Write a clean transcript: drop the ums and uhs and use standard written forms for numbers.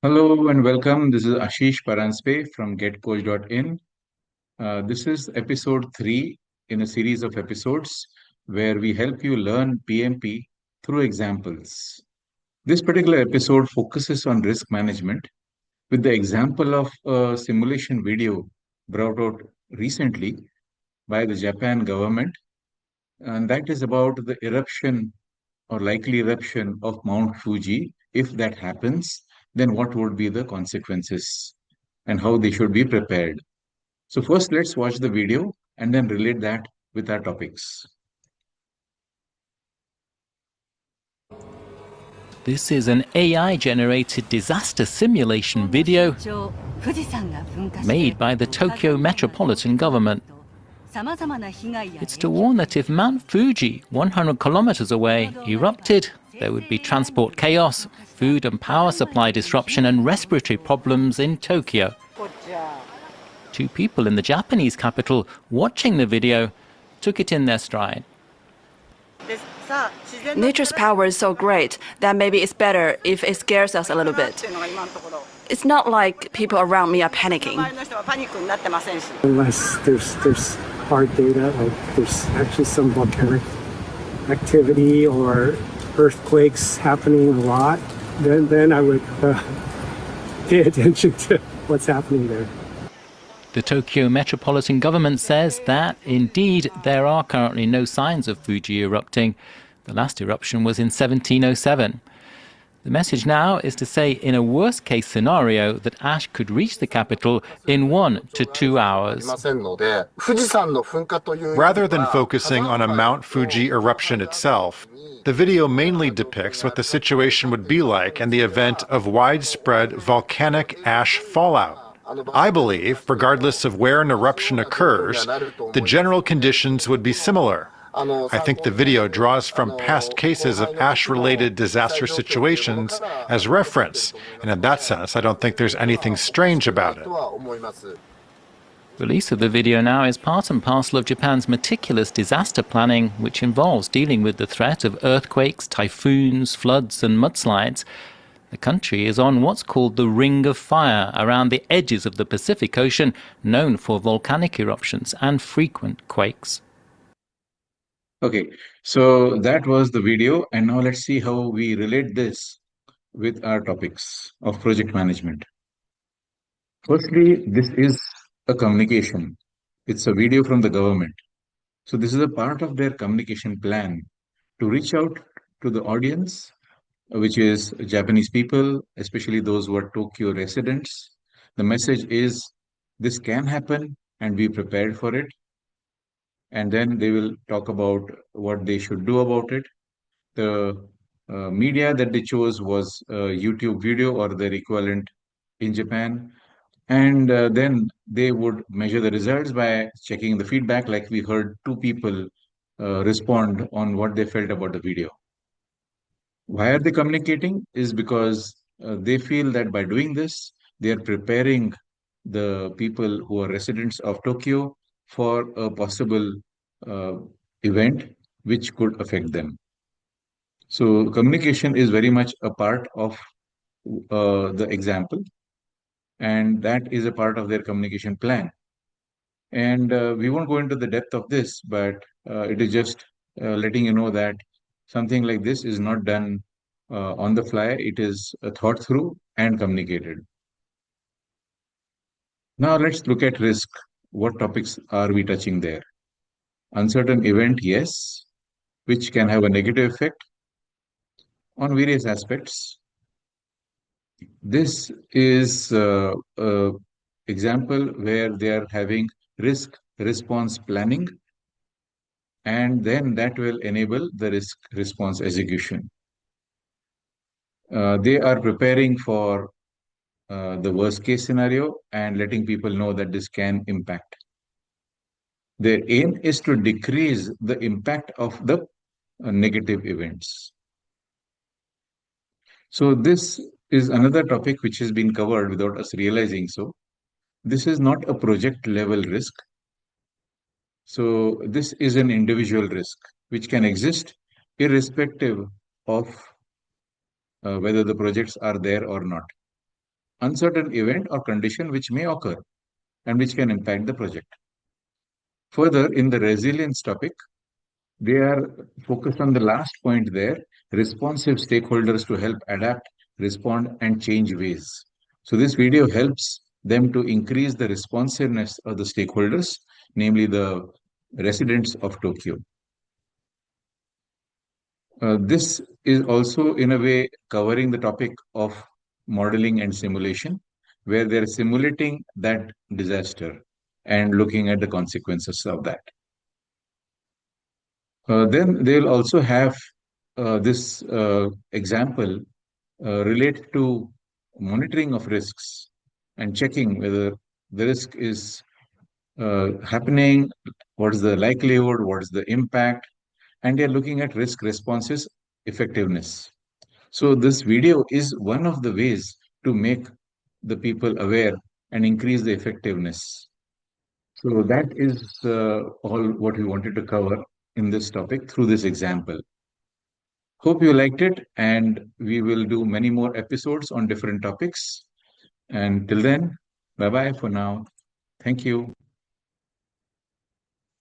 Hello and welcome. This is Ashish Paranspe from getcoach.in. This is episode 3 in a series of episodes where we help you learn PMP through examples. This particular episode focuses on risk management with the example of a simulation video brought out recently by the Japan government, and that is about the eruption or likely eruption of Mount Fuji. If that happens, then what would be the consequences and how they should be prepared? So, first, let's watch the video and then relate that with our topics. This is an AI-generated disaster simulation video made by the Tokyo Metropolitan Government. It's to warn that if Mount Fuji, 100 kilometers away, erupted, there would be transport chaos, food and power supply disruption, and respiratory problems in Tokyo. Two people in the Japanese capital watching the video took it in their stride. Nature's power is so great that maybe it's better if it scares us a little bit. It's not like people around me are panicking. Unless there's hard data, like there's actually some volcanic activity or earthquakes happening a lot, then I would pay attention to what's happening there. The Tokyo Metropolitan Government says that, indeed, there are currently no signs of Fuji erupting. The last eruption was in 1707. The message now is to say, in a worst-case scenario, that ash could reach the capital in 1 to 2 hours. Rather than focusing on a Mount Fuji eruption itself, the video mainly depicts what the situation would be like in the event of widespread volcanic ash fallout. I believe, regardless of where an eruption occurs, the general conditions would be similar. I think the video draws from past cases of ash-related disaster situations as reference, and in that sense, I don't think there's anything strange about it. Release of the video now is part and parcel of Japan's meticulous disaster planning, which involves dealing with the threat of earthquakes, typhoons, floods and mudslides. The country is on what's called the Ring of Fire around the edges of the Pacific Ocean, known for volcanic eruptions and frequent quakes. Okay, so that was the video, and now let's see how we relate this with our topics of project management. Firstly, this is a communication. It's a video from the government. So this is a part of their communication plan to reach out to the audience, which is Japanese people, especially those who are Tokyo residents. The message is this can happen and be prepared for it. And then they will talk about what they should do about it. The media that they chose was a YouTube video or their equivalent in Japan. And then they would measure the results by checking the feedback, like we heard two people respond on what they felt about the video. Why are they communicating? Is because they feel that by doing this, they are preparing the people who are residents of Tokyo for a possible uh, event which could affect them. So communication is very much a part of the example, and that is a part of their communication plan. And we won't go into the depth of this, but it is just letting you know that something like this is not done on the fly. It is thought through and communicated. Now let's look at risk. What topics are we touching there? Uncertain event, yes, which can have a negative effect on various aspects. This is a example where they are having risk response planning, and then that will enable the risk response execution. They are preparing for the worst case scenario and letting people know that this can impact. Their aim is to decrease the impact of the negative events. So this is another topic which has been covered without us realizing so. This is not a project level risk. So this is an individual risk which can exist irrespective of whether the projects are there or not. uncertain event or condition which may occur and which can impact the project. Further, in the resilience topic, they are focused on the last point there, responsive stakeholders to help adapt, respond, and change ways. So this video helps them to increase the responsiveness of the stakeholders, namely the residents of Tokyo. This is also, in a way, covering the topic of modeling and simulation, where they're simulating that disaster and looking at the consequences of that. Then they'll also have this example related to monitoring of risks and checking whether the risk is happening, what is the likelihood, what is the impact, and they're looking at risk responses effectiveness. So this video is one of the ways to make the people aware and increase the effectiveness. So that is all what we wanted to cover in this topic through this example. Hope you liked it, and we will do many more episodes on different topics. And till then, bye-bye for now. Thank you.